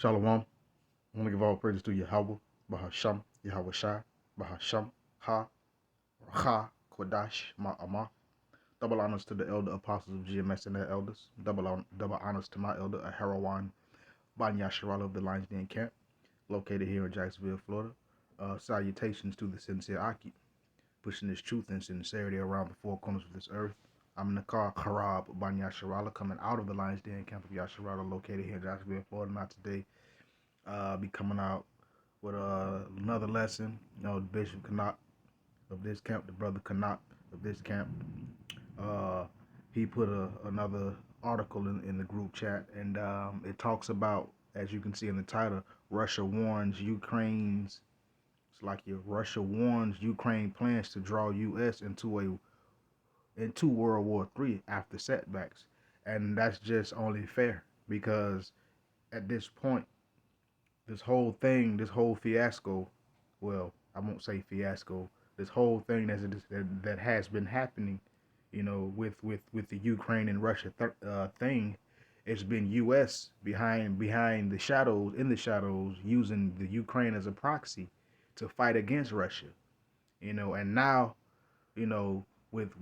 Shalom. I want to give all praises to Yahweh, Bahasham, Yahweh Shai, Bahasham, Ha, Ha, Kodash, Ma'amah. Double honors to the elder apostles of GMS and their elders. Double honors to my elder, a Harawan, Banya Shirala of the Lions Den Camp, located here in Jacksonville, Florida. Salutations to the sincere Aki, pushing this truth and sincerity around the four corners of this earth. I'm Nakar Karab Banya Shirala, coming out of the Lions Den Camp of Yasharala, located here in Jacksonville, Florida. Not today. Be coming out with another lesson. The Bishop Canuck of this camp, the brother Canuck of this camp, uh, he put another article in the group chat, and it talks about, as you can see in the title, Russia warns Ukraine's. It's like Russia warns Ukraine plans to draw U.S. into World War III after setbacks, and that's just only fair because at this point this whole thing, this whole fiasco, well, I won't say fiasco, this whole thing that has been happening, with the Ukraine and Russia thing, it's been U.S. behind the shadows, in the shadows, using the Ukraine as a proxy to fight against Russia, and now, with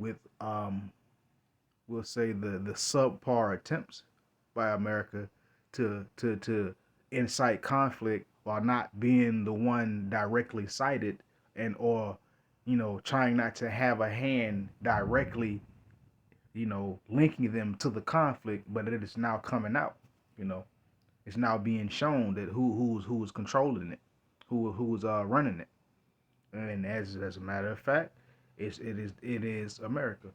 we'll say the subpar attempts by America to incite conflict while not being the one directly cited, and or trying not to have a hand directly linking them to the conflict, but it is now coming out. you know it's now being shown that who's controlling it, who's running it. And as a matter of fact, it is America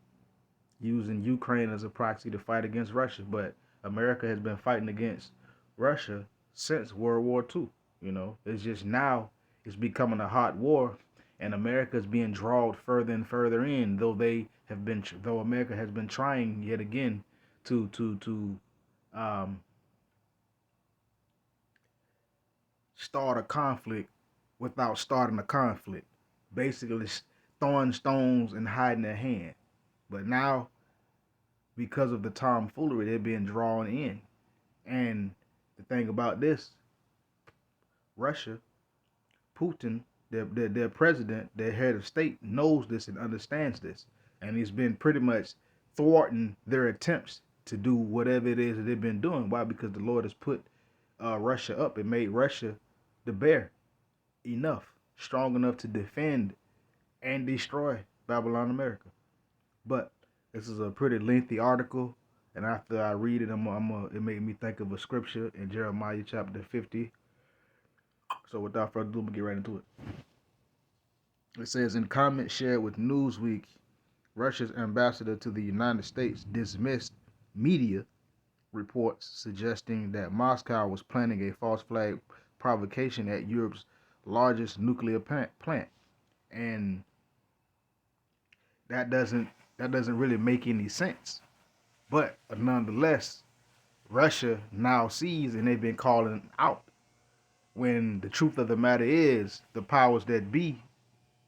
using Ukraine as a proxy to fight against Russia. But America has been fighting against Russia since World War II. It's just now it's becoming a hot war, and America is being drawn further and further in. Though America has been trying yet again to um, start a conflict without starting a conflict, basically throwing stones and hiding their hand. But now, because of the tomfoolery, they're being drawn in. And the thing about this, Russia, Putin, their president, their head of state, knows this and understands this. And he's been pretty much thwarting their attempts to do whatever it is that they've been doing. Why? Because the Lord has put Russia up and made Russia the bear enough, strong enough to defend and destroy Babylon America. But this is a pretty lengthy article, and after I read it, it made me think of a scripture in Jeremiah chapter 50. So without further ado, we'll get right into it. It says, in comments shared with Newsweek, Russia's ambassador to the United States dismissed media reports suggesting that Moscow was planning a false flag provocation at Europe's largest nuclear plant. And that doesn't really make any sense. But nonetheless, Russia now sees, and they've been calling out, when the truth of the matter is the powers that be,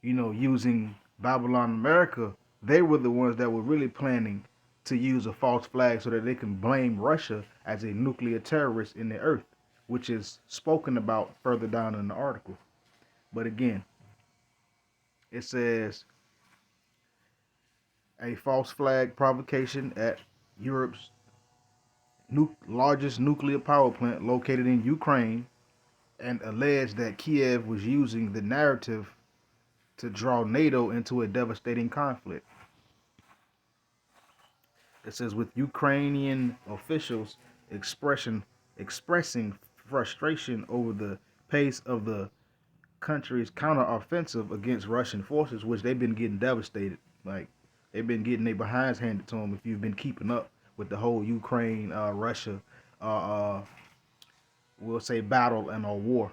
using Babylon America, they were the ones that were really planning to use a false flag so that they can blame Russia as a nuclear terrorist in the earth, which is spoken about further down in the article. But again, it says a false flag provocation at Europe's largest nuclear power plant located in Ukraine, and alleged that Kiev was using the narrative to draw NATO into a devastating conflict. It says, with Ukrainian officials expressing frustration over the pace of the country's counteroffensive against Russian forces, which they've been getting devastated. Like, they've been getting their behinds handed to them. If you've been keeping up with the whole Ukraine, Russia, we'll say battle and a war.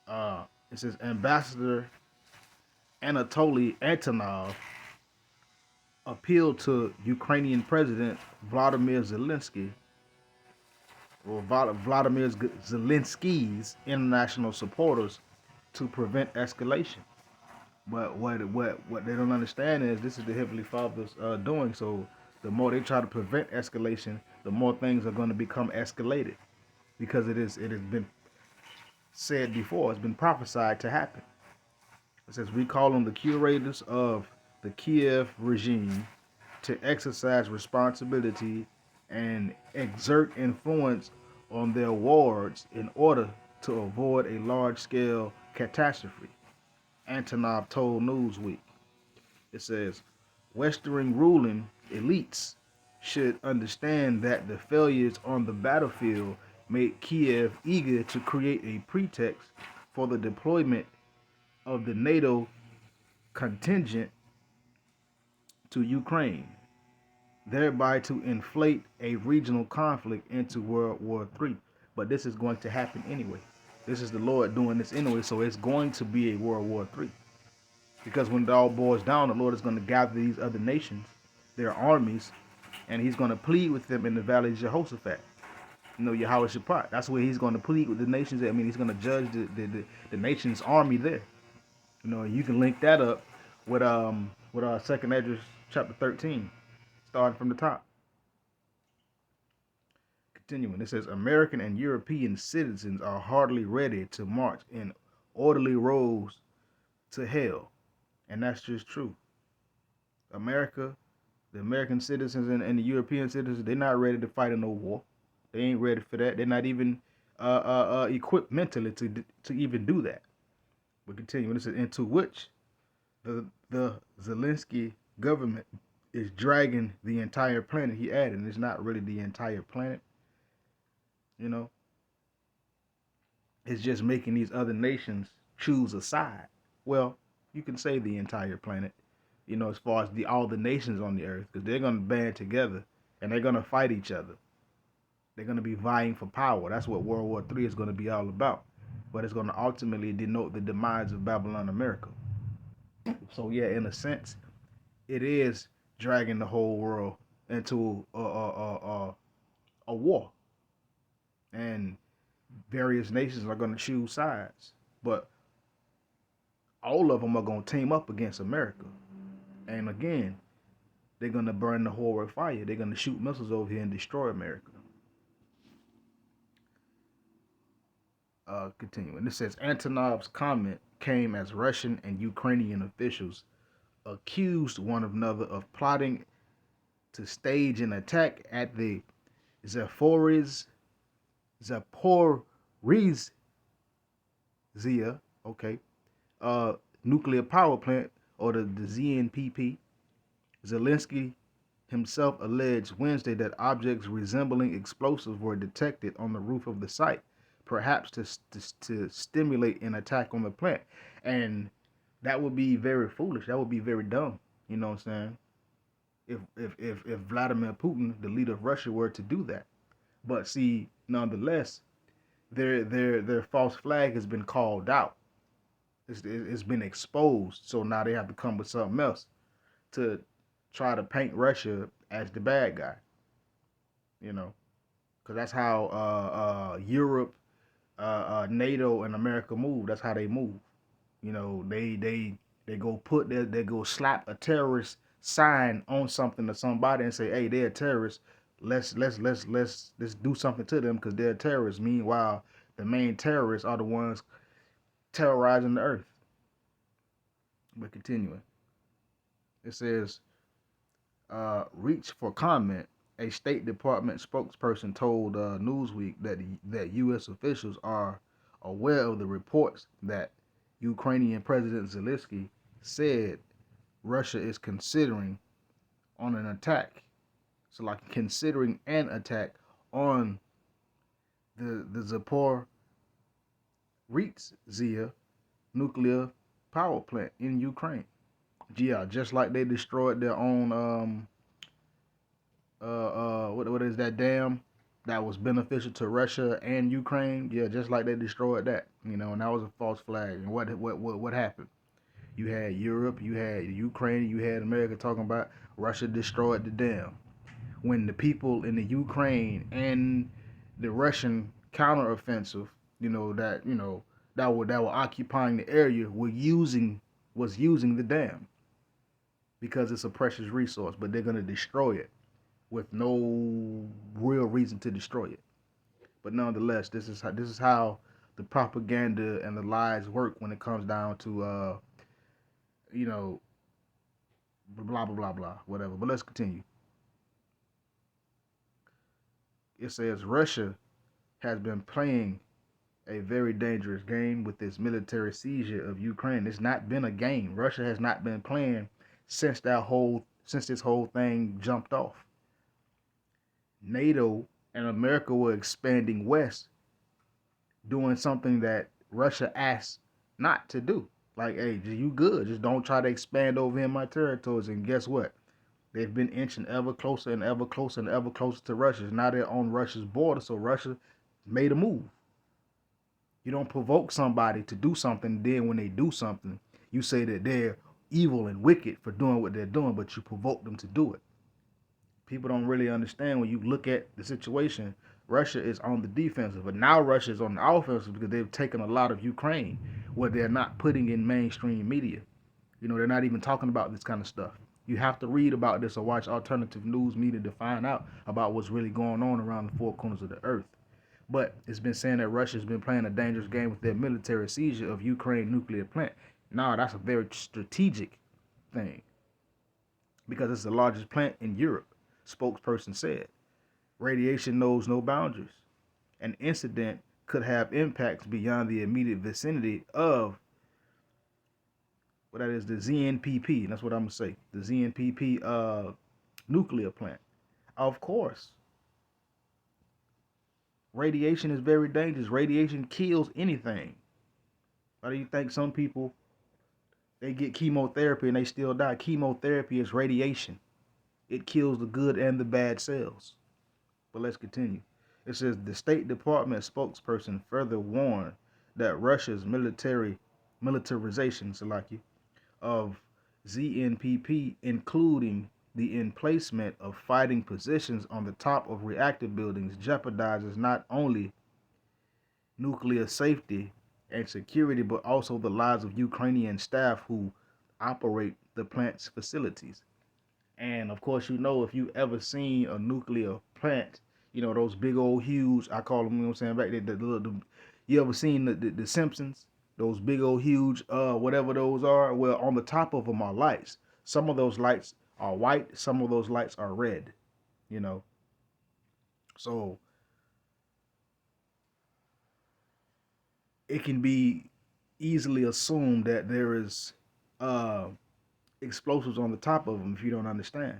It says Ambassador Anatoly Antonov appealed to Ukrainian President Vladimir Zelensky, or Vladimir Zelensky's international supporters, to prevent escalation. But what they don't understand is this is the Heavenly Father's doing. So the more they try to prevent escalation, the more things are going to become escalated. because it has been said before, it's been prophesied to happen. It says, we call on the curators of the Kiev regime to exercise responsibility and exert influence on their wards in order to avoid a large scale catastrophe, Antonov told Newsweek. It says, Western ruling elites should understand that the failures on the battlefield made Kiev eager to create a pretext for the deployment of the NATO contingent to Ukraine, thereby to inflate a regional conflict into World War III. But this is going to happen anyway. This is the Lord doing this anyway, so it's going to be a World War III. Because when it all boils down, the Lord is going to gather these other nations, their armies, and he's going to plead with them in the valley of Jehoshaphat. You know, Yahweh Shaphat. That's where he's going to plead with the nations. I mean, he's going to judge the nation's army there. You know, you can link that up with Second Esdras chapter 13, starting from the top. Continuing, it says American and European citizens are hardly ready to march in orderly rows to hell, and that's just true. America, the American citizens and the European citizens, they're not ready to fight in no war. They ain't ready for that. They're not even equipped mentally to even do that. But continuing, it says into which the Zelensky government is dragging the entire planet. He added, and it's not really the entire planet. You know, it's just making these other nations choose a side. Well, you can say the entire planet. You know, as far as all the nations on the earth, because they're going to band together and they're going to fight each other. They're going to be vying for power. That's what World War III is going to be all about. But it's going to ultimately denote the demise of Babylon America. So yeah, in a sense, it is dragging the whole world into a war, and various nations are going to choose sides, but all of them are going to team up against America. And again, they're going to burn the whole with fire. They're going to shoot missiles over here and destroy America. Continuing, it says Antonov's comment came as Russian and Ukrainian officials accused one another of plotting to stage an attack at the Zaporizhzhia, okay, nuclear power plant, or the ZNPP. Zelensky himself alleged Wednesday that objects resembling explosives were detected on the roof of the site, perhaps to stimulate an attack on the plant. And that would be very foolish. That would be very dumb. You know what I'm saying? If Vladimir Putin, the leader of Russia, were to do that. But see, nonetheless, their false flag has been called out. It's been exposed. So now they have to come with something else to try to paint Russia as the bad guy. You know, because that's how Europe, NATO, and America move. That's how they move. You know, they go they go slap a terrorist sign on something to somebody and say, "Hey, they're terrorists. Let's do something to them because they're terrorists." Meanwhile, the main terrorists are the ones terrorizing the earth. But continuing, it says, reach for comment. A State Department spokesperson told Newsweek that U.S. officials are aware of the reports that Ukrainian President Zelensky said Russia is considering on an attack. So, like, considering an attack on the Zaporizhzhia nuclear power plant in Ukraine. Yeah, just like they destroyed their own what is that dam that was beneficial to Russia and Ukraine? Yeah, just like they destroyed that, you know, and that was a false flag. And what happened? You had Europe, you had Ukraine, you had America talking about Russia destroyed the dam. When the people in the Ukraine and the Russian counteroffensive, that were occupying the area was using the dam because it's a precious resource, but they're gonna destroy it with no real reason to destroy it. But nonetheless, this is how the propaganda and the lies work when it comes down to you know, blah blah blah blah, whatever. But let's continue. It says Russia has been playing a very dangerous game with this military seizure of Ukraine. It's not been a game. Russia has not been playing since this whole thing jumped off. NATO and America were expanding west, doing something that Russia asked not to do. Like, hey, you good? Just don't try to expand over in my territories. And guess what? They've been inching ever closer and ever closer and ever closer to Russia. Now they're on Russia's border, so Russia made a move. You don't provoke somebody to do something, then when they do something, you say that they're evil and wicked for doing what they're doing, but you provoke them to do it. People don't really understand when you look at the situation. Russia is on the defensive, but now Russia is on the offensive because they've taken a lot of Ukraine where they're not putting in mainstream media. You know, they're not even talking about this kind of stuff. You have to read about this or watch alternative news media to find out about what's really going on around the four corners of the earth. But it's been saying that Russia's been playing a dangerous game with their military seizure of Ukraine nuclear plant. Now that's a very strategic thing because it's the largest plant in Europe, spokesperson said. Radiation knows no boundaries. An incident could have impacts beyond the immediate vicinity of what that is, the ZNPP. And that's what I'm gonna say. The ZNPP nuclear plant. Of course, radiation is very dangerous. Radiation kills anything. Why do you think some people they get chemotherapy and they still die? Chemotherapy is radiation. It kills the good and the bad cells. But let's continue. It says the State Department spokesperson further warned that Russia's militarization, Salaki, of ZNPP, including the emplacement of fighting positions on the top of reactor buildings, jeopardizes not only nuclear safety and security, but also the lives of Ukrainian staff who operate the plant's facilities. And of course, you know, if you ever seen a nuclear plant, you know, those big old huge, I call them, you know what I'm saying, back there, you ever seen the Simpsons? Those big old huge, whatever those are, well, on the top of them are lights. Some of those lights are white, some of those lights are red, you know. So it can be easily assumed that there is uh, explosives on the top of them if you don't understand.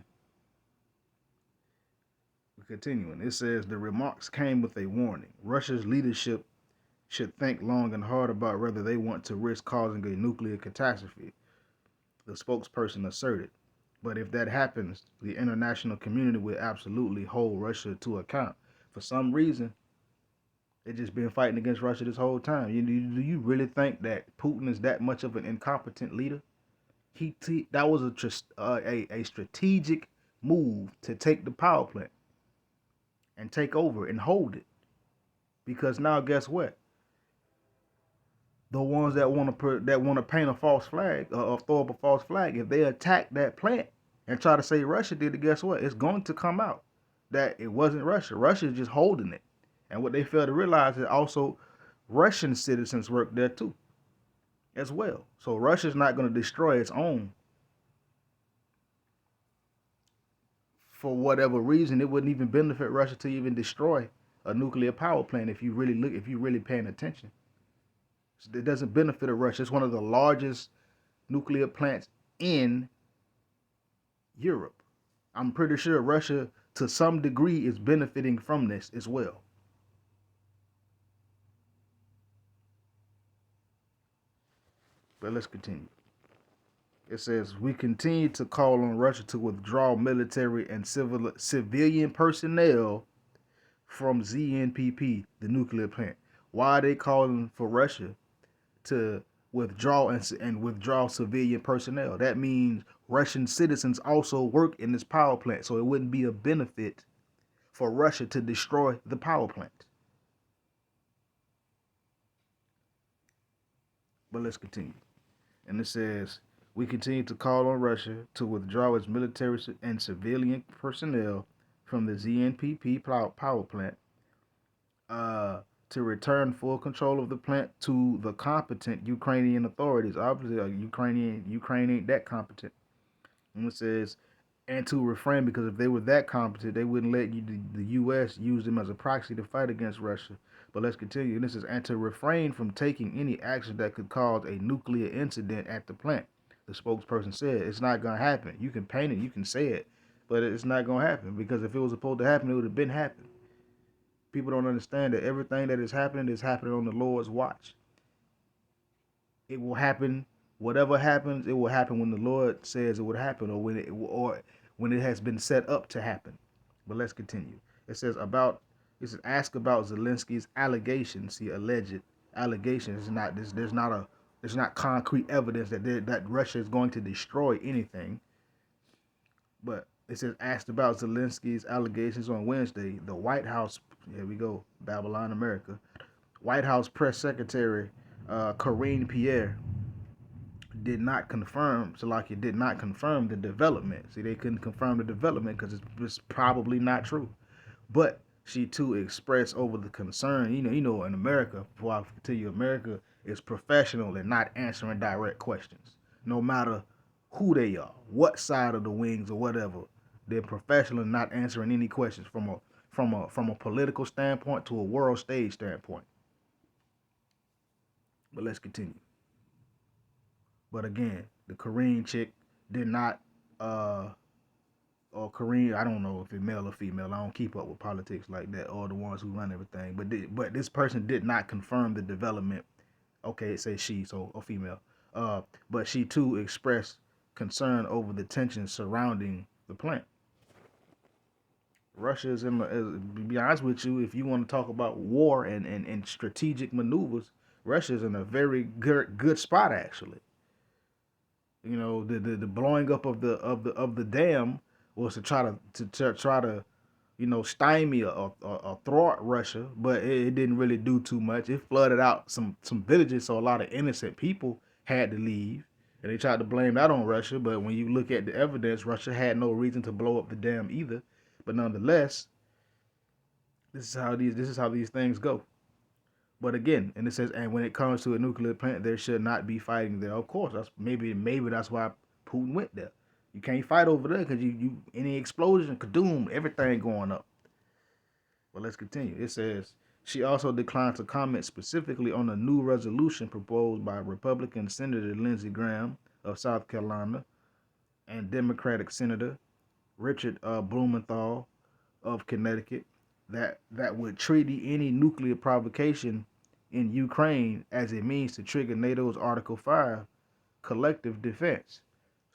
Continuing, it says the remarks came with a warning. Russia's leadership should think long and hard about whether they want to risk causing a nuclear catastrophe, the spokesperson asserted. But if that happens, the international community will absolutely hold Russia to account. For some reason, they've just been fighting against Russia this whole time. Do you really think that Putin is that much of an incompetent leader? That was a strategic move to take the power plant and take over and hold it. Because now, guess what? The ones that want to paint a false flag or throw up a false flag, if they attack that plant and try to say Russia did it, guess what? It's going to come out that it wasn't Russia. Russia is just holding it. And what they fail to realize is also Russian citizens work there too, as well. So Russia's not going to destroy its own. For whatever reason, it wouldn't even benefit Russia to even destroy a nuclear power plant if you really paying attention. It doesn't benefit Russia. It's one of the largest nuclear plants in Europe. I'm pretty sure Russia, to some degree, is benefiting from this as well. But let's continue. It says we continue to call on Russia to withdraw military and civilian personnel from ZNPP, the nuclear plant. Why are they calling for Russia to withdraw and withdraw civilian personnel? That means Russian citizens also work in this power plant, so it wouldn't be a benefit for Russia to destroy the power plant. But let's continue. And it says we continue to call on Russia to withdraw its military and civilian personnel from the ZNPP power plant uh, to return full control of the plant to the competent Ukrainian authorities. Obviously, Ukraine ain't that competent. And it says, and to refrain, because if they were that competent, they wouldn't let the U.S. use them as a proxy to fight against Russia. But let's continue. And this is, and to refrain from taking any action that could cause a nuclear incident at the plant. The spokesperson said, it's not going to happen. You can paint it, you can say it, but it's not going to happen, because if it was supposed to happen, it would have been happened. People don't understand that everything that is happening on the Lord's watch. It will happen. Whatever happens, it will happen when the Lord says it would happen, or when it has been set up to happen. But let's continue. It says about it says ask about Zelensky's allegations. See, alleged allegations. Is not this. There's not concrete evidence that Russia is going to destroy anything. But it says asked about Zelensky's allegations on Wednesday. The White House. Here we go. Babylon, America. White House press secretary Karine Pierre did not confirm, Salakia did not confirm the development. See, they couldn't confirm the development because it's probably not true. But she too expressed over the concern. In America, before I continue, America is professional in not answering direct questions, no matter who they are, what side of the wings or whatever. They're professional in not answering any questions from a political standpoint to a world stage standpoint. But let's continue. But again, the Korean chick did not, or Korean, I don't know if it's male or female. I don't keep up with politics like that, or the ones who run everything. But this person did not confirm the development. Okay, it says she, so a female. But she too expressed concern over the tensions surrounding the plant. Russia is to be honest with you, if you want to talk about war and strategic maneuvers, Russia is in a very good spot actually. The blowing up of the dam was to try to stymie or thwart Russia, but it didn't really do too much. It flooded out some villages, so a lot of innocent people had to leave, and they tried to blame that on Russia. But when you look at the evidence, Russia had no reason to blow up the dam either. But nonetheless, this is how these things go. But again, and it says, and when it comes to a nuclear plant, there should not be fighting there. Of course, that's maybe that's why Putin went there. You can't fight over there because you any explosion, kadoom, everything going up. But let's continue. It says she also declined to comment specifically on a new resolution proposed by Republican Senator Lindsey Graham of South Carolina and Democratic Senator Richard Blumenthal of Connecticut that would treaty any nuclear provocation in Ukraine as it means to trigger NATO's Article 5 collective defense.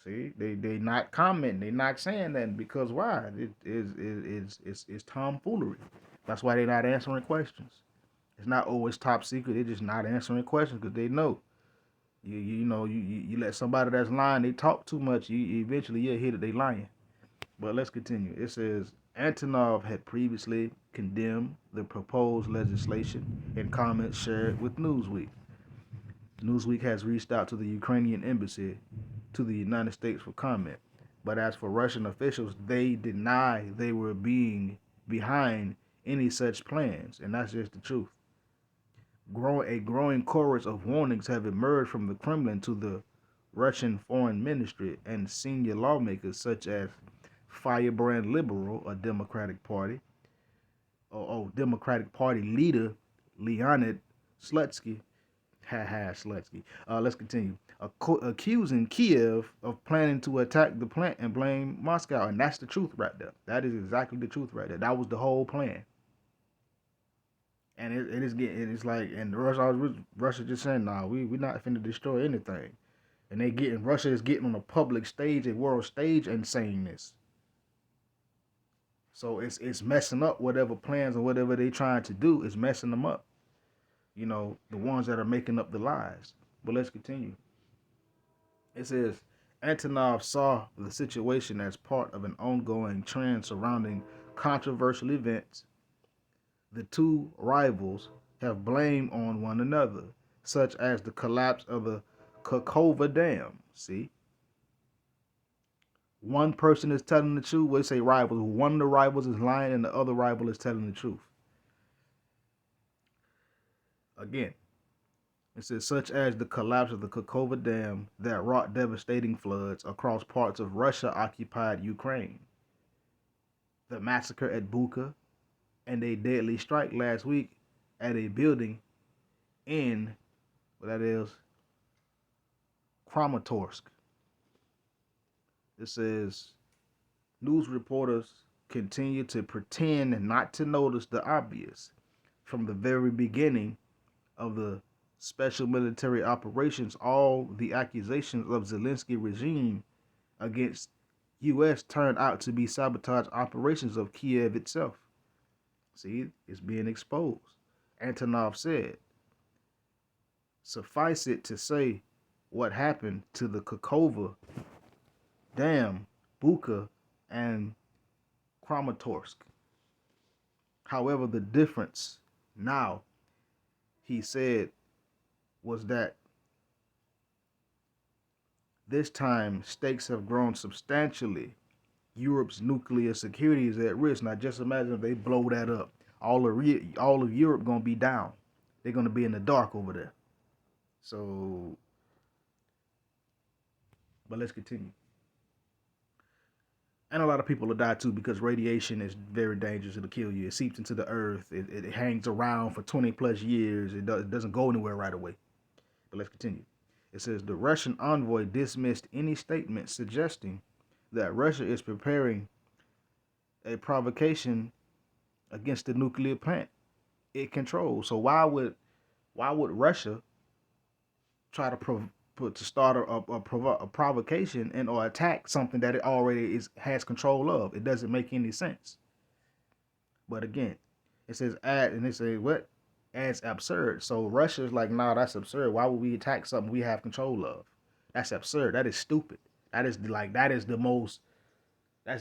See, they not commenting, they not saying that because why? It's tomfoolery. That's why they're not answering questions. It's not always top secret. They're just not answering questions because they know. You let somebody that's lying, they talk too much. You eventually you'll hear that they lying. But let's continue. It says Antonov had previously condemned the proposed legislation in comments shared with Newsweek. Newsweek has reached out to the Ukrainian embassy to the United States for comment. But as for Russian officials, they deny they were being behind any such plans, and that's just the truth. A growing chorus of warnings have emerged from the Kremlin to the Russian Foreign Ministry and senior lawmakers such as firebrand liberal, a Democratic Party, Democratic Party leader Leonid Slutsky. Slutsky. Let's continue. Accusing Kiev of planning to attack the plant and blame Moscow, and that's the truth right there. That is exactly the truth right there. That was the whole plan. And it's like, and Russia just saying, nah, we're not finna destroy anything. And Russia is getting on a public stage, a world stage, and saying this. So it's messing up whatever plans or whatever they trying to do is messing them up. The ones that are making up the lies. But let's continue. It says Antonov saw the situation as part of an ongoing trend surrounding controversial events. The two rivals have blamed on one another, such as the collapse of the Kakhovka Dam. See? One person is telling the truth. We say rivals. One of the rivals is lying and the other rival is telling the truth. Again, it says, such as the collapse of the Kakova Dam that wrought devastating floods across parts of Russia-occupied Ukraine, the massacre at Bucha, and a deadly strike last week at a building in, what that is, Kramatorsk. It says, news reporters continue to pretend not to notice the obvious. From the very beginning of the special military operations, all the accusations of Zelensky regime against U.S. turned out to be sabotage operations of Kiev itself. See, it's being exposed. Antonov said, suffice it to say what happened to the Kakova Dam, Bucha, and Kramatorsk. However, the difference now, he said, was that this time stakes have grown substantially. Europe's nuclear security is at risk. Now, just imagine if they blow that up. All of Europe gonna be down. They're gonna be in the dark over there. So, but let's continue. And a lot of people will die too because radiation is very dangerous. It'll kill you. It seeps into the earth. It hangs around for 20 plus years. It doesn't go anywhere right away. But let's continue. It says the Russian envoy dismissed any statement suggesting that Russia is preparing a provocation against the nuclear plant it controls. So why would Russia try to start a provocation and or attack something that it already has control of? It doesn't make any sense. But again, it says and they say what? As absurd. So Russia's like, nah, that's absurd. Why would we attack something we have control of? That's absurd. That is stupid. That's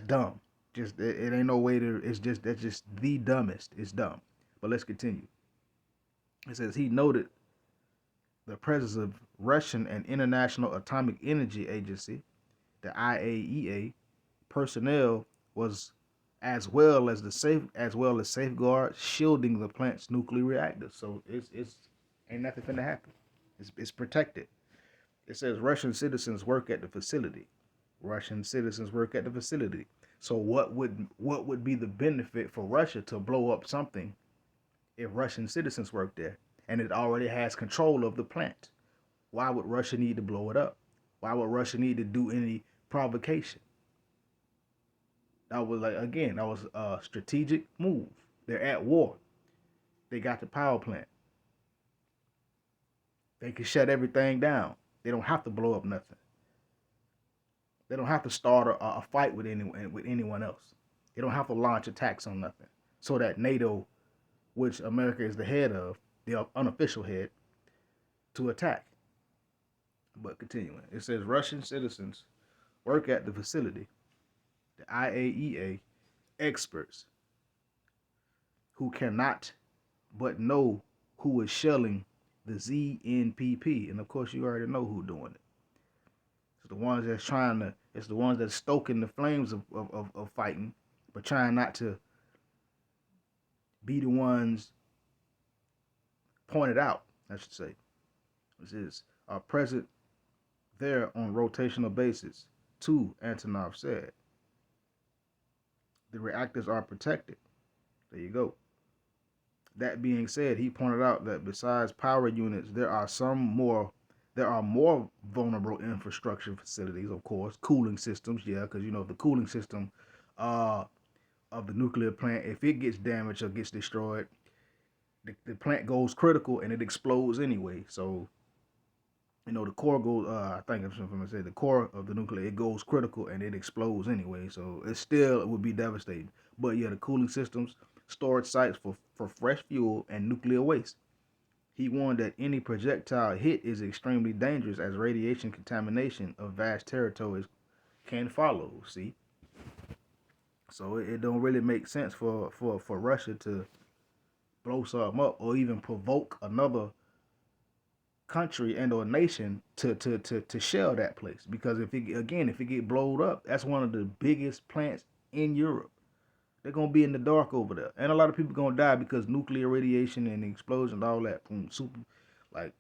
dumb. Just it ain't no way to. That's just the dumbest. It's dumb. But let's continue. It says he noted the presence of Russian and International Atomic Energy Agency, the IAEA, personnel was as well as safeguards shielding the plant's nuclear reactors. So it's ain't nothing finna happen. It's protected. It says Russian citizens work at the facility. Russian citizens work at the facility. So what would be the benefit for Russia to blow up something if Russian citizens work there and it already has control of the plant? Why would Russia need to blow it up? Why would Russia need to do any provocation? That was a strategic move. They're at war. They got the power plant. They can shut everything down. They don't have to blow up nothing. They don't have to start a fight with anyone else. They don't have to launch attacks on nothing. So that NATO, which America is the head of, the unofficial head, to attack. But continuing, it says Russian citizens work at the facility. The IAEA experts who cannot but know who is shelling the ZNPP, and of course you already know who's doing it. It's the ones it's the ones that's stoking the flames of fighting, but trying not to be the ones pointed out, I should say. This is present there on rotational basis, too, Antonov said. The reactors are protected. There you go. That being said, he pointed out that besides power units, there are more vulnerable infrastructure facilities, of course, cooling systems, because the cooling system of the nuclear plant, if it gets damaged or gets destroyed, the plant goes critical and it explodes anyway. So, the core goes, I think I'm going to say the core of the nuclear, it goes critical and it explodes anyway. So it would be devastating. But yeah, the cooling systems, storage sites for fresh fuel and nuclear waste. He warned that any projectile hit is extremely dangerous as radiation contamination of vast territories can follow. See? So it don't really make sense for Russia to blow something up or even provoke another country and or nation to shell that place, because if it get blowed up, that's one of the biggest plants in Europe. They're gonna be in the dark over there, and a lot of people gonna die because nuclear radiation and explosions, all that from super, like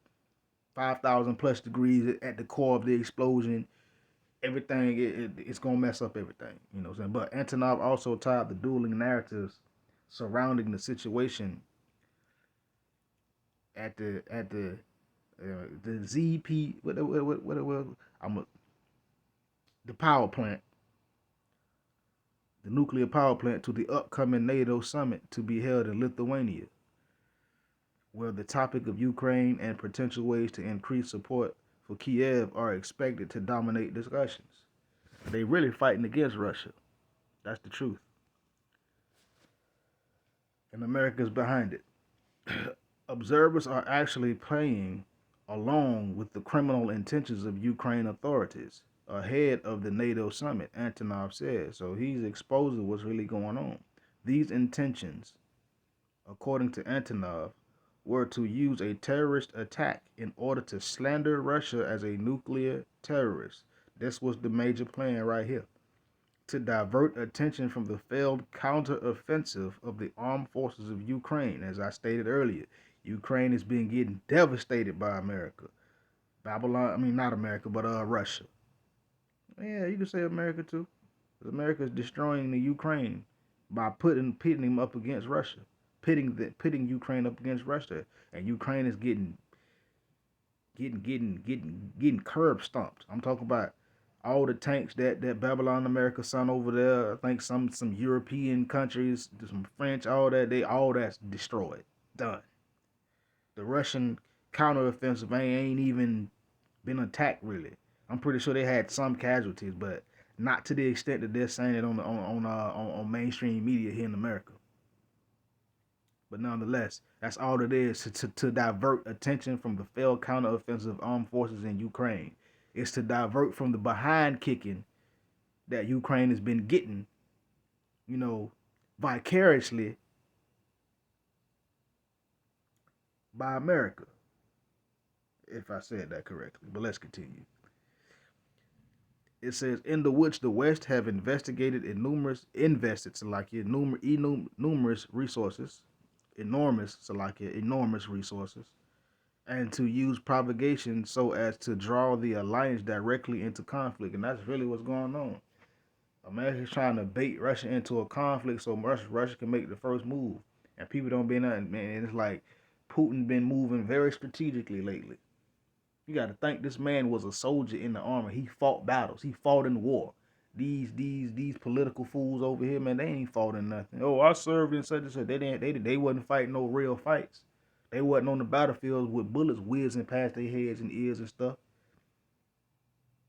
5,000 plus degrees at the core of the explosion. Everything it's gonna mess up everything. You know what I'm saying? But Antonov also tied the dueling narratives surrounding the situation the ZP what it was. The power plant, the nuclear power plant, to the upcoming NATO summit to be held in Lithuania, where the topic of Ukraine and potential ways to increase support for Kiev are expected to dominate discussions. They really fighting against Russia. That's the truth. And America's behind it. Observers are actually playing along with the criminal intentions of Ukraine authorities ahead of the NATO summit, Antonov said. So he's exposing what's really going on. These intentions, according to Antonov, were to use a terrorist attack in order to slander Russia as a nuclear terrorist. This was the major plan right here. To divert attention from the failed counteroffensive of the armed forces of Ukraine. As I stated earlier, Ukraine is being getting devastated by America. Babylon, I mean not America, but Russia. Yeah, you can say America too. America is destroying the Ukraine by pitting them up against Russia, pitting Ukraine up against Russia, and Ukraine is getting curb stomped. I'm talking about all the tanks that Babylon America sent over there. I think some European countries, some French, all that's destroyed, done. The Russian counteroffensive ain't even been attacked really. I'm pretty sure they had some casualties, but not to the extent that they're saying it on mainstream media here in America. But nonetheless, that's all it is to divert attention from the failed counteroffensive armed forces in Ukraine. It's to divert from the behind kicking that Ukraine has been getting, you know, vicariously by America. If I said that correctly. But let's continue. It says, in the which the West have investigated numerous resources, enormous resources, and to use propagation so as to draw the alliance directly into conflict. And that's really what's going on. America's trying to bait Russia into a conflict so Russia can make the first move. And people don't be nothing, man. It's like Putin been moving very strategically lately. You got to think this man was a soldier in the army. He fought battles. He fought in war. These political fools over here, man, they ain't fought in nothing. Oh, I served in such and such. They wasn't fighting no real fights. They wasn't on the battlefield with bullets whizzing past their heads and ears and stuff.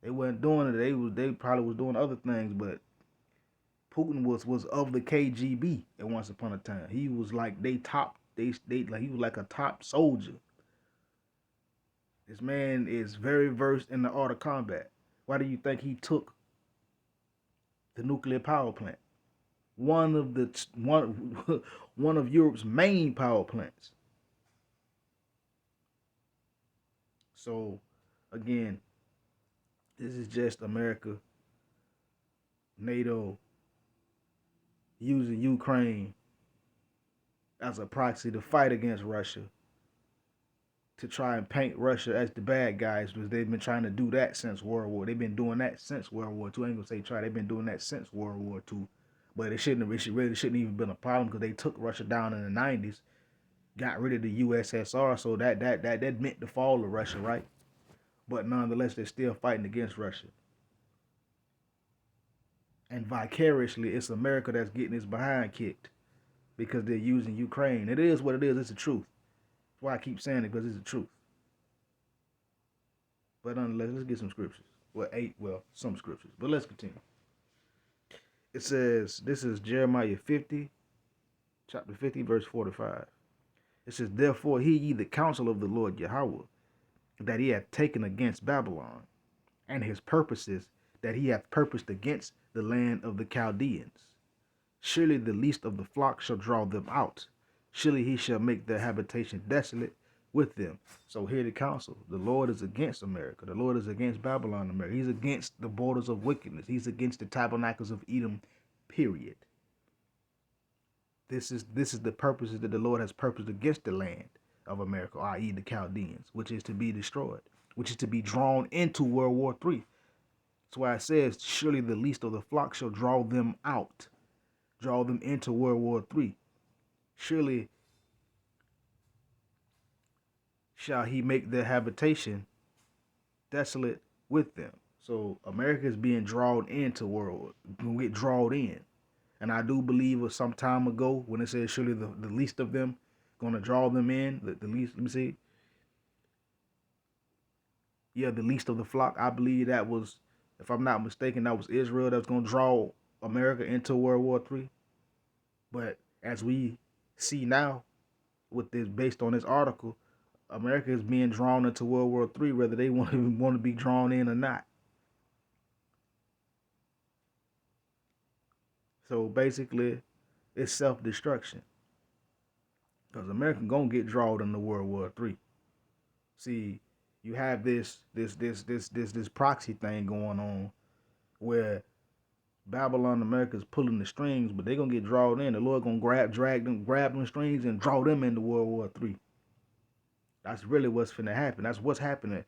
They wasn't doing it. They probably was doing other things, but Putin was of the KGB at once upon a time. He was like he was like a top soldier. This man is very versed in the art of combat. Why do you think he took the nuclear power plant? One of Europe's main power plants. So again, this is just America, NATO using Ukraine as a proxy to fight against Russia, to try and paint Russia as the bad guys, because they've been trying to do that since World War. They've been doing that since World War II. I ain't gonna say try. They've been doing that since World War II. But it really shouldn't even been a problem because they took Russia down in the 90s, got rid of the USSR, so that meant the fall of Russia, right? But nonetheless, they're still fighting against Russia. And vicariously, it's America that's getting its behind kicked because they're using Ukraine. It is what it is. It's the truth. That's why I keep saying it, because it's the truth. But nonetheless, let's get some scriptures. Some scriptures. But let's continue. It says, this is Jeremiah 50, chapter 50, verse 45. It says, therefore hear ye the counsel of the Lord Yahweh, that he hath taken against Babylon, and his purposes that he hath purposed against the land of the Chaldeans. Surely the least of the flock shall draw them out. Surely he shall make their habitation desolate with them. So hear the counsel. The Lord is against America. The Lord is against Babylon, America. He's against the borders of wickedness. He's against the tabernacles of Edom, period. This is the purposes that the Lord has purposed against the land of America, i.e., the Chaldeans, which is to be destroyed, which is to be drawn into World War III. That's why it says, surely the least of the flock shall draw them out, draw them into World War III. Surely shall he make their habitation desolate with them. So America is being drawn into world, gonna get drawn in. And I do believe it was some time ago when it says surely the least of them gonna draw them in. The least, let me see. Yeah, the least of the flock. I believe that was, if I'm not mistaken, that was Israel that was gonna draw America into World War III. But as we see now, with this based on this article, America is being drawn into World War III, whether they want to be drawn in or not. So basically, it's self-destruction because America gonna get drawn into World War III. See, you have this proxy thing going on where Babylon America is pulling the strings, but they gonna get drawn in. The Lord gonna grab them strings and draw them into World War III. That's really what's finna happen. That's what's happening.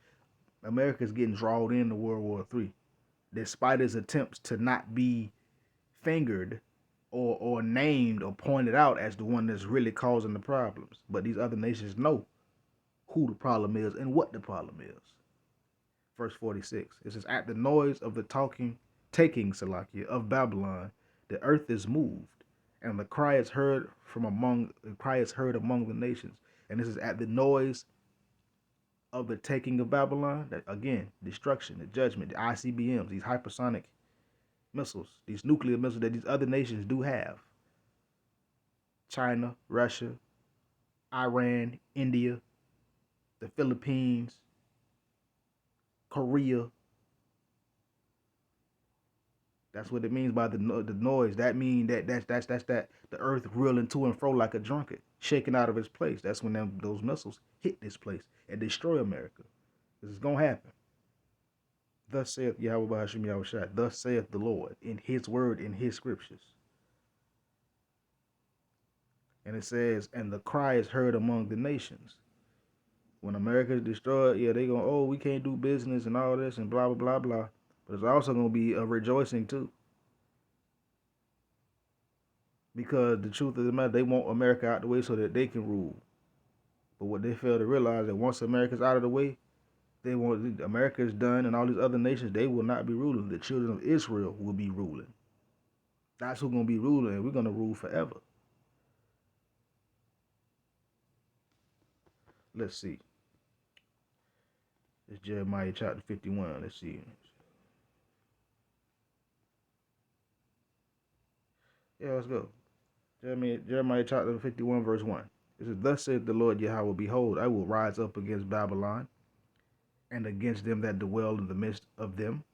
America's getting drawn into World War III, despite his attempts to not be fingered or named or pointed out as the one that's really causing the problems. But these other nations know who the problem is and what the problem is. Verse 46. It says, at the noise of the taking Salakia of Babylon, the earth is moved, and the cry is heard among the nations. And this is at the noise of the taking of Babylon. That again, destruction, the judgment, the ICBMs, these hypersonic missiles, these nuclear missiles that these other nations do have. China, Russia, Iran, India, the Philippines, Korea. That's what it means by the noise. That means that's that the earth reeling to and fro like a drunkard, shaking out of its place. That's when those missiles hit this place and destroy America. This is gonna happen. Thus saith Yahweh Hashem Yahushua. Thus saith the Lord in His word, in His scriptures. And it says, and the cry is heard among the nations. When America is destroyed, yeah, they go, oh, we can't do business and all this and blah, blah, blah, blah. But it's also going to be a rejoicing too. Because the truth of the matter, they want America out the way so that they can rule. But what they fail to realize that once America's out of the way, they want America is done and all these other nations, they will not be ruling. The children of Israel will be ruling. That's who's going to be ruling, and we're going to rule forever. Let's see. It's Jeremiah chapter 51. Let's see. Yeah, let's go. Jeremiah chapter 51, verse 1. It says, thus saith the Lord Yahweh, behold, I will rise up against Babylon and against them that dwell in the midst of them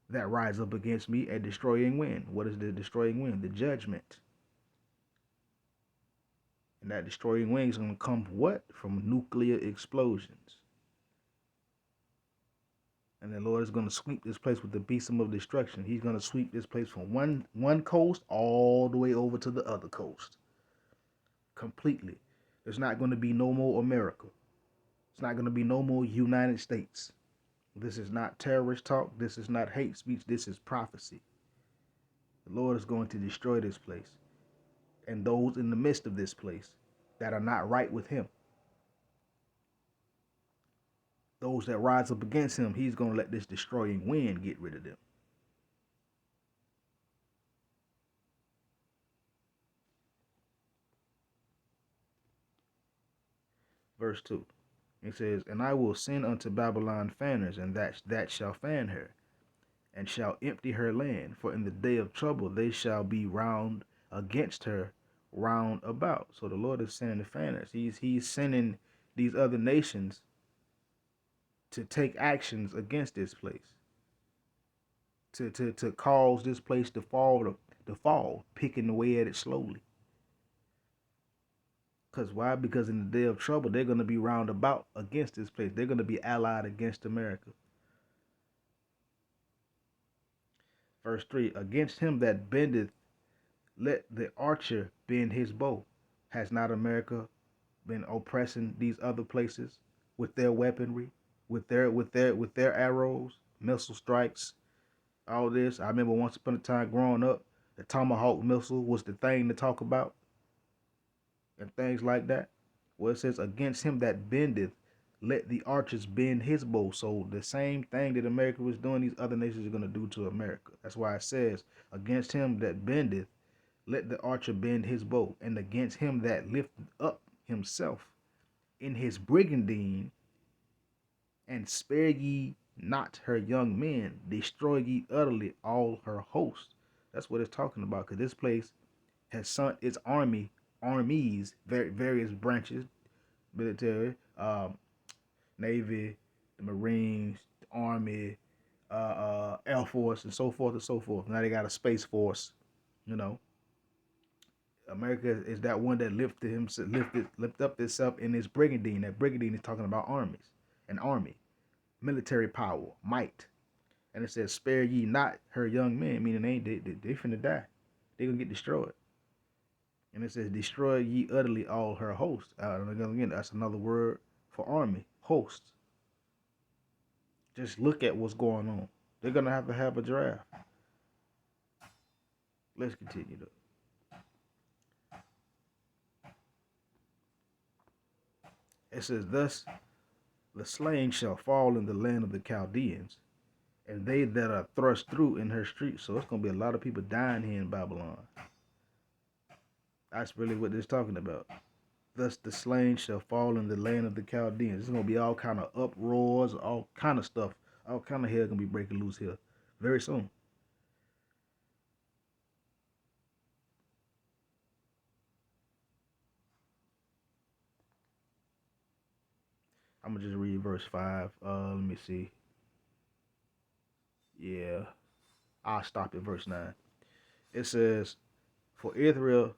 that rise up against me, a destroying wind. What is the destroying wind? The judgment. And that destroying wind is going to come from what? From nuclear explosions. And the Lord is going to sweep this place with the besom of destruction. He's going to sweep this place from one coast all the way over to the other coast. Completely. There's not going to be no more America. It's not going to be no more United States. This is not terrorist talk. This is not hate speech. This is prophecy. The Lord is going to destroy this place and those in the midst of this place that are not right with Him. Those that rise up against Him, He's going to let this destroying wind get rid of them. Verse 2. It says, and I will send unto Babylon fanners, and that shall fan her, and shall empty her land. For in the day of trouble they shall be round against her round about. So the Lord is sending the fanners. He's sending these other nations to take actions against this place. To cause this place to fall, picking away at it slowly. Because why? Because in the day of trouble, they're going to be round about against this place. They're going to be allied against America. Verse 3, against him that bendeth Let the archer bend his bow. Has not America been oppressing these other places with their weaponry, with their arrows, missile strikes, all this? I remember once upon a time growing up, the tomahawk missile was the thing to talk about and things like that. Well, it says, against him that bendeth, let the archers bend his bow. So the same thing that America was doing, these other nations are going to do to America. That's why it says, against him that bendeth, let the archer bend his bow. And against him that lifteth up himself in his brigandine, and spare ye not her young men, destroy ye utterly all her host. That's what it's talking about, because this place has sent its armies, various branches, military, Navy, the Marines, the Army, Air Force, and so forth and so forth. Now they got a Space Force. You know, America is that one that lift up itself in its brigandine. That brigandine is talking about armies, an army, military power, might. And it says, "Spare ye not her young men," meaning they finna die. They gonna get destroyed. And it says, "Destroy ye utterly all her hosts." And again, that's another word for army, hosts. Just look at what's going on. They're gonna have a draft. Let's continue though. It says, "Thus the slain shall fall in the land of the Chaldeans, and they that are thrust through in her streets." So it's gonna be a lot of people dying here in Babylon. That's really what it's talking about. Thus the slain shall fall in the land of the Chaldeans. It's gonna be all kind of uproars, all kind of stuff, all kind of hell gonna be breaking loose here very soon. I'm gonna just read verse 5. Let me see. Yeah, I'll stop at verse 9. It says, "For Israel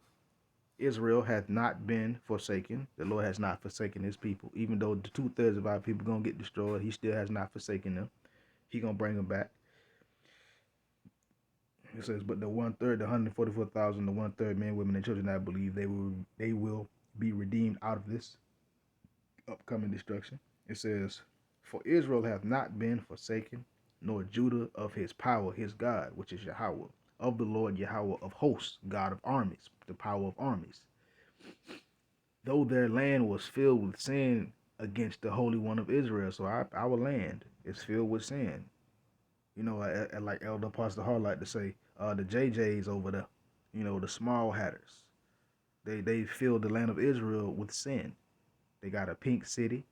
hath not been forsaken. The Lord has not forsaken his people. Even though the 2/3 of our people gonna get destroyed, he still has not forsaken them. He gonna bring them back." It says, "But the 1/3, the 144,000, the 1/3 men, women, and children, I believe they will be redeemed out of this upcoming destruction." It says, "For Israel hath not been forsaken, nor Judah of his power, his God, which is Yahweh, of the Lord Yahweh of hosts, God of armies, the power of armies. Though their land was filled with sin against the Holy One of Israel." So our land is filled with sin. You know, like Elder Apostle Hall like to say, the JJs over there, the small hatters, they filled the land of Israel with sin. They got a pink city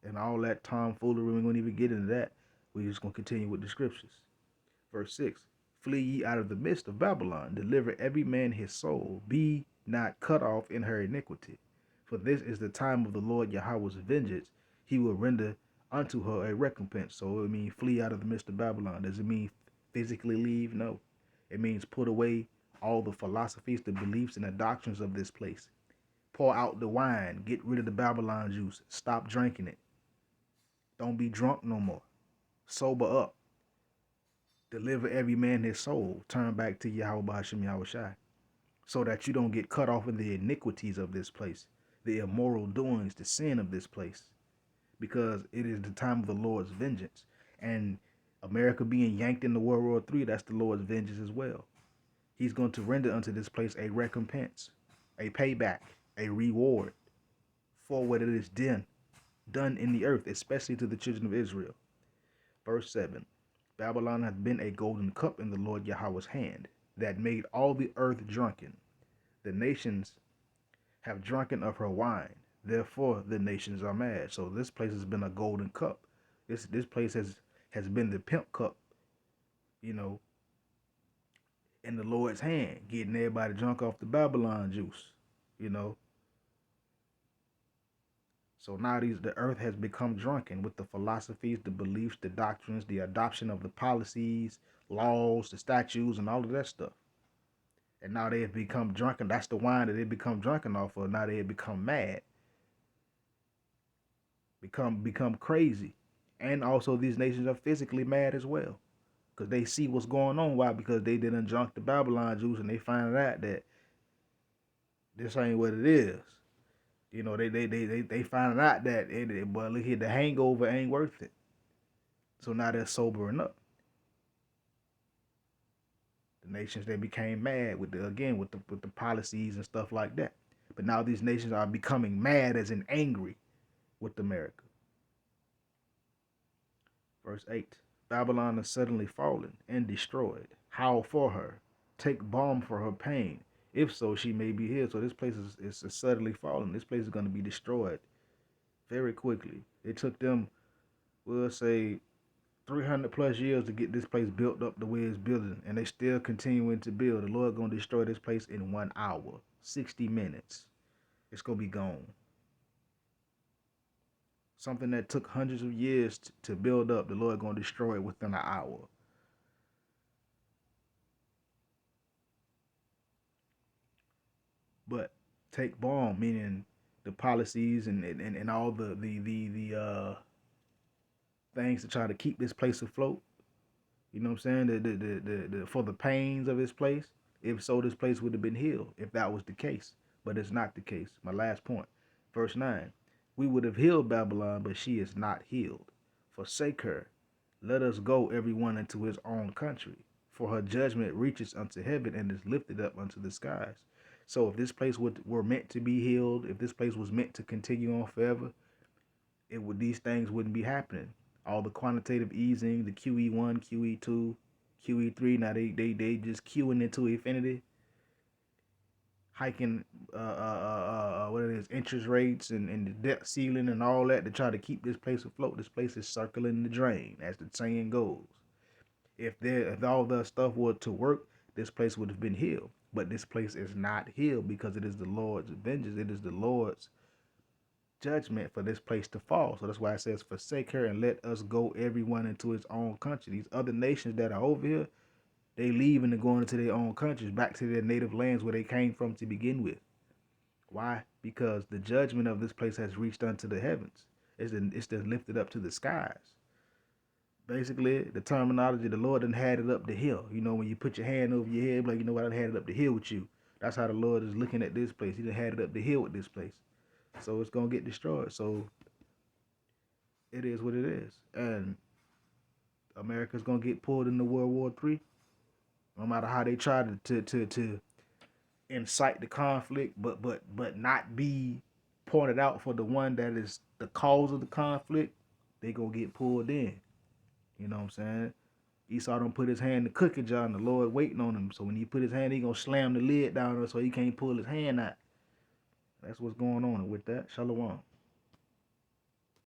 and all that tomfoolery. We won't even get into that. We're just gonna continue with the scriptures. Verse 6. "Flee ye out of the midst of Babylon, deliver every man his soul, be not cut off in her iniquity. For this is the time of the Lord Yahweh's vengeance. He will render unto her a recompense." So it means flee out of the midst of Babylon. Does it mean physically leave? No. It means put away all the philosophies, the beliefs, and the doctrines of this place. Pour out the wine. Get rid of the Babylon juice. Stop drinking it. Don't be drunk no more. Sober up. Deliver every man his soul. Turn back to Yahweh Ba'ashem Yahweh Shai, so that you don't get cut off in the iniquities of this place, the immoral doings, the sin of this place, because it is the time of the Lord's vengeance. And America being yanked into World War III, that's the Lord's vengeance as well. He's going to render unto this place a recompense, a payback, a reward for what it is done in the earth, especially to the children of Israel. Verse 7. "Babylon hath been a golden cup in the Lord Yahweh's hand, that made all the earth drunken. The nations have drunken of her wine. Therefore the nations are mad." So this place has been a golden cup. This place has been the pimp cup, you know, in the Lord's hand, getting everybody drunk off the Babylon juice, you know. So now the earth has become drunken with the philosophies, the beliefs, the doctrines, the adoption of the policies, laws, the statutes, and all of that stuff. And now they have become drunken. That's the wine that they become drunken off of. Now they have become mad, become crazy. And also these nations are physically mad as well, because they see what's going on. Why? Because they didn't drunk the Babylon juice and they find out that this ain't what it is. You know, they find out that but look here, the hangover ain't worth it. So now they're sobering up. The nations, they became mad with the policies and stuff like that. But now these nations are becoming mad, as in angry, with America. Verse 8. Babylon is suddenly fallen and destroyed. Howl for her. Take balm for her pain. If so, she may be healed. So this place is suddenly fallen. This place is going to be destroyed very quickly. It took them, we'll say, 300 plus years to get this place built up the way it's building, and they still continuing to build. The Lord gonna destroy this place in 1 hour, 60 minutes. It's gonna be gone. Something that took hundreds of years to build up, the Lord gonna destroy it within an hour. But take balm, meaning the policies and all the things to try to keep this place afloat. You know what I'm saying? The for the pains of this place. If so, this place would have been healed if that was the case. But it's not the case. My last point. Verse 9. We would have healed Babylon, but she is not healed. Forsake her. Let us go every one into his own country. For her judgment reaches unto heaven and is lifted up unto the skies. So if this place were meant to be healed, if this place was meant to continue on forever, these things wouldn't be happening. All the quantitative easing, the QE1, QE2, QE3, now they just queuing into infinity, hiking what it is, interest rates and the debt ceiling and all that to try to keep this place afloat. This place is circling the drain, as the saying goes. If all the stuff were to work, this place would have been healed. But this place is not healed because it is the Lord's vengeance. It is the Lord's judgment for this place to fall. So that's why it says, forsake her and let us go everyone into his own country. These other nations that are over here, they leaving and going into their own countries, back to their native lands where they came from to begin with. Why? Because the judgment of this place has reached unto the heavens. It's then lifted up to the skies. Basically, the terminology, the Lord done had it up the hill. You know, when you put your hand over your head, like, you know what, I had it up the hill with you. That's how the Lord is looking at this place. He done had it up the hill with this place. So it's going to get destroyed. So it is what it is. And America's going to get pulled into World War III. No matter how they try to incite the conflict, but not be pointed out for the one that is the cause of the conflict, they going to get pulled in. You know what I'm saying? Esau don't put his hand in the cooking jar and the Lord waiting on him. So when he put his hand, he going to slam the lid down so he can't pull his hand out. That's what's going on with that. Shalom.